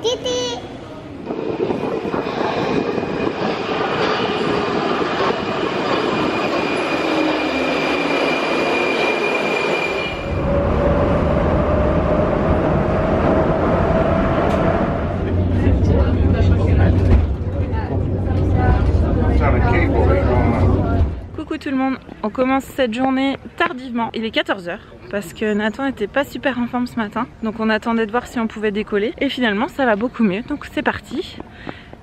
Titi. Coucou tout le monde, on commence cette journée tardivement, il est 14 h parce que Nathan n'était pas super en forme ce matin, donc on attendait de voir si on pouvait décoller et finalement ça va beaucoup mieux, donc c'est parti.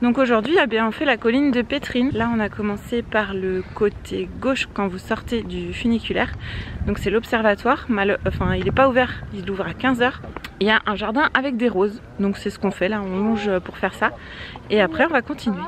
Donc aujourd'hui on fait la colline de Pétrine. Là on a commencé par le côté gauche quand vous sortez du funiculaire, donc c'est l'observatoire, enfin il n'est pas ouvert, il ouvre à 15 h. Il y a un jardin avec des roses, donc c'est ce qu'on fait là, on longe pour faire ça et après on va continuer.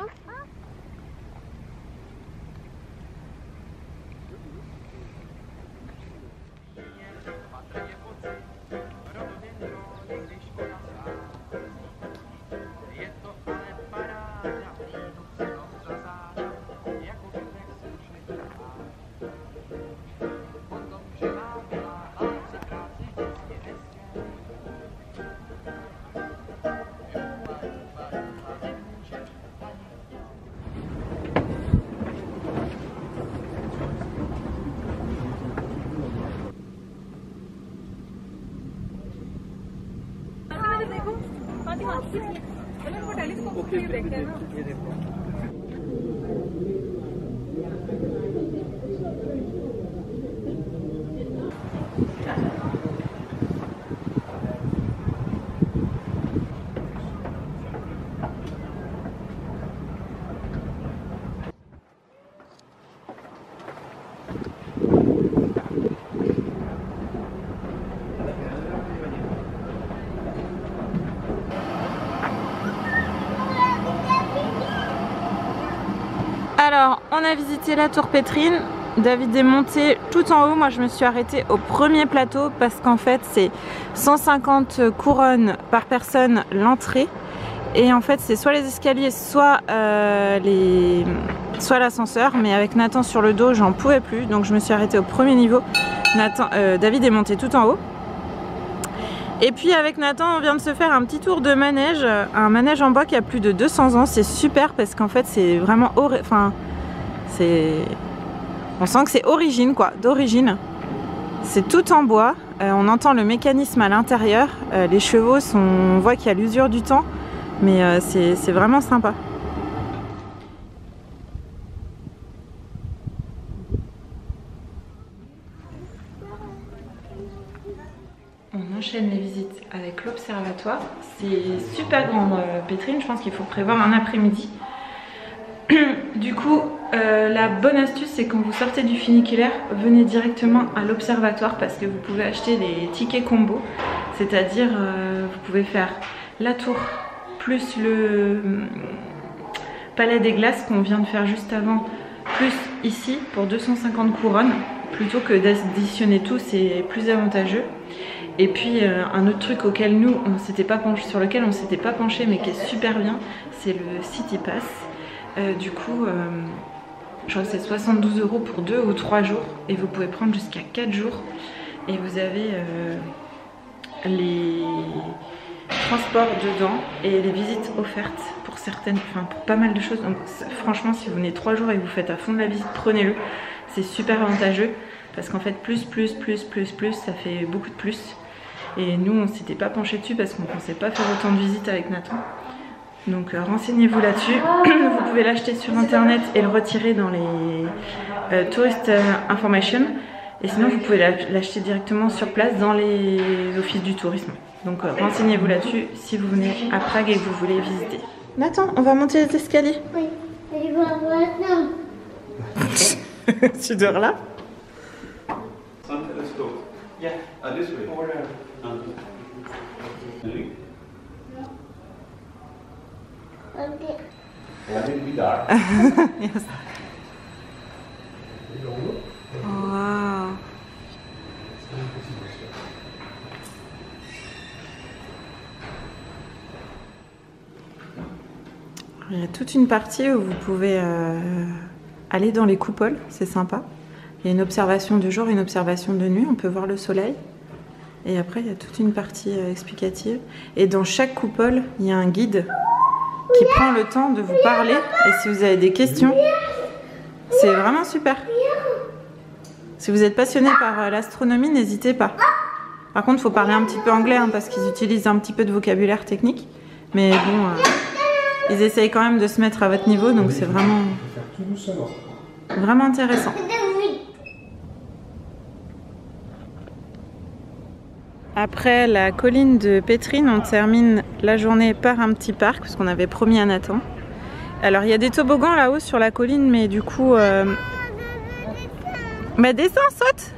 Alors, on a visité la tour Pétrine. David est monté tout en haut. Moi, je me suis arrêtée au premier plateau parce qu'en fait, c'est 150 couronnes par personne l'entrée. Et en fait, c'est soit les escaliers, soit l'ascenseur. Mais avec Nathan sur le dos, j'en pouvais plus. Donc, je me suis arrêtée au premier niveau. David est monté tout en haut. Et puis avec Nathan, on vient de se faire un petit tour de manège, un manège en bois qui a plus de 200 ans. C'est super parce qu'en fait c'est vraiment, on sent que c'est d'origine. C'est tout en bois, on entend le mécanisme à l'intérieur, les chevaux on voit qu'il y a l'usure du temps, mais c'est vraiment sympa. On enchaîne les visites avec l'observatoire. C'est super grand Pétrine, je pense qu'il faut prévoir un après-midi. Du coup, la bonne astuce c'est quand vous sortez du funiculaire, venez directement à l'observatoire parce que vous pouvez acheter des tickets combo. C'est-à-dire, vous pouvez faire la tour plus le palais des glaces qu'on vient de faire juste avant, plus ici pour 250 couronnes. Plutôt que d'additionner tout, c'est plus avantageux. Et puis un autre truc auquel sur lequel on s'était pas penché mais qui est super bien, c'est le City Pass. Du coup, je crois que c'est 72 € pour 2 ou 3 jours et vous pouvez prendre jusqu'à 4 jours. Et vous avez les transports dedans et les visites offertes pour pour pas mal de choses. Donc franchement, si vous venez 3 jours et que vous faites à fond de la visite, prenez-le. C'est super avantageux parce qu'en fait plus ça fait beaucoup de plus. Et nous on s'était pas penché dessus parce qu'on pensait pas faire autant de visites avec Nathan. Donc renseignez-vous là-dessus. Vous pouvez l'acheter sur internet et le retirer dans les Tourist Information. Et sinon vous pouvez l'acheter directement sur place dans les offices du tourisme. Donc renseignez-vous là-dessus si vous venez à Prague et que vous voulez visiter. Nathan, on va monter les escaliers. Oui, je vais maintenant. Tu dors là? Yeah, this way. Okay. Yes. Wow. Il y a toute une partie où vous pouvez aller dans les coupoles, c'est sympa. Il y a une observation de jour et une observation de nuit, on peut voir le soleil. Et après, il y a toute une partie explicative. Et dans chaque coupole, il y a un guide qui prend le temps de vous parler. Et si vous avez des questions, c'est vraiment super. Si vous êtes passionné par l'astronomie, n'hésitez pas. Par contre, il faut parler un petit peu anglais hein, parce qu'ils utilisent un petit peu de vocabulaire technique. Mais bon, ils essayent quand même de se mettre à votre niveau, donc c'est vraiment intéressant. Après la colline de Pétrine, on termine la journée par un petit parc, parce qu'on avait promis à Nathan. Alors il y a des toboggans là-haut sur la colline, mais du coup... Bah descends, saute!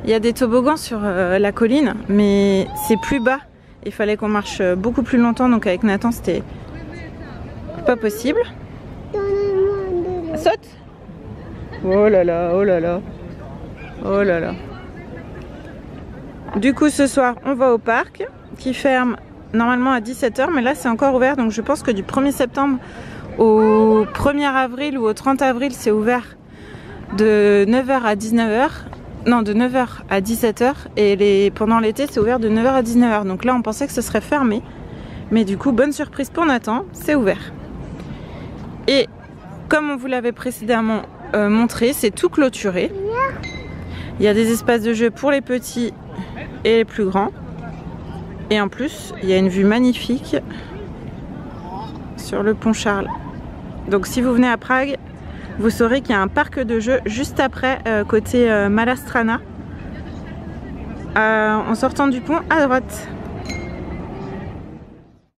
Il y a des toboggans sur la colline, mais c'est plus bas. Il fallait qu'on marche beaucoup plus longtemps, donc avec Nathan c'était pas possible. Saute! Oh là là, oh là là, oh là là. Du coup ce soir on va au parc qui ferme normalement à 17 h, mais là c'est encore ouvert, donc je pense que du 1er septembre au 1er avril ou au 30 avril c'est ouvert de 9 h à 19 h. Non, de 9 h à 17 h, et pendant l'été c'est ouvert de 9 h à 19 h. Donc là on pensait que ce serait fermé, mais du coup bonne surprise pour Nathan, c'est ouvert. Et comme on vous l'avait précédemment montré, c'est tout clôturé. Il y a des espaces de jeu pour les petits et les plus grands. Et en plus, il y a une vue magnifique sur le pont Charles. Donc si vous venez à Prague, vous saurez qu'il y a un parc de jeux juste après, côté Malá Strana, en sortant du pont à droite.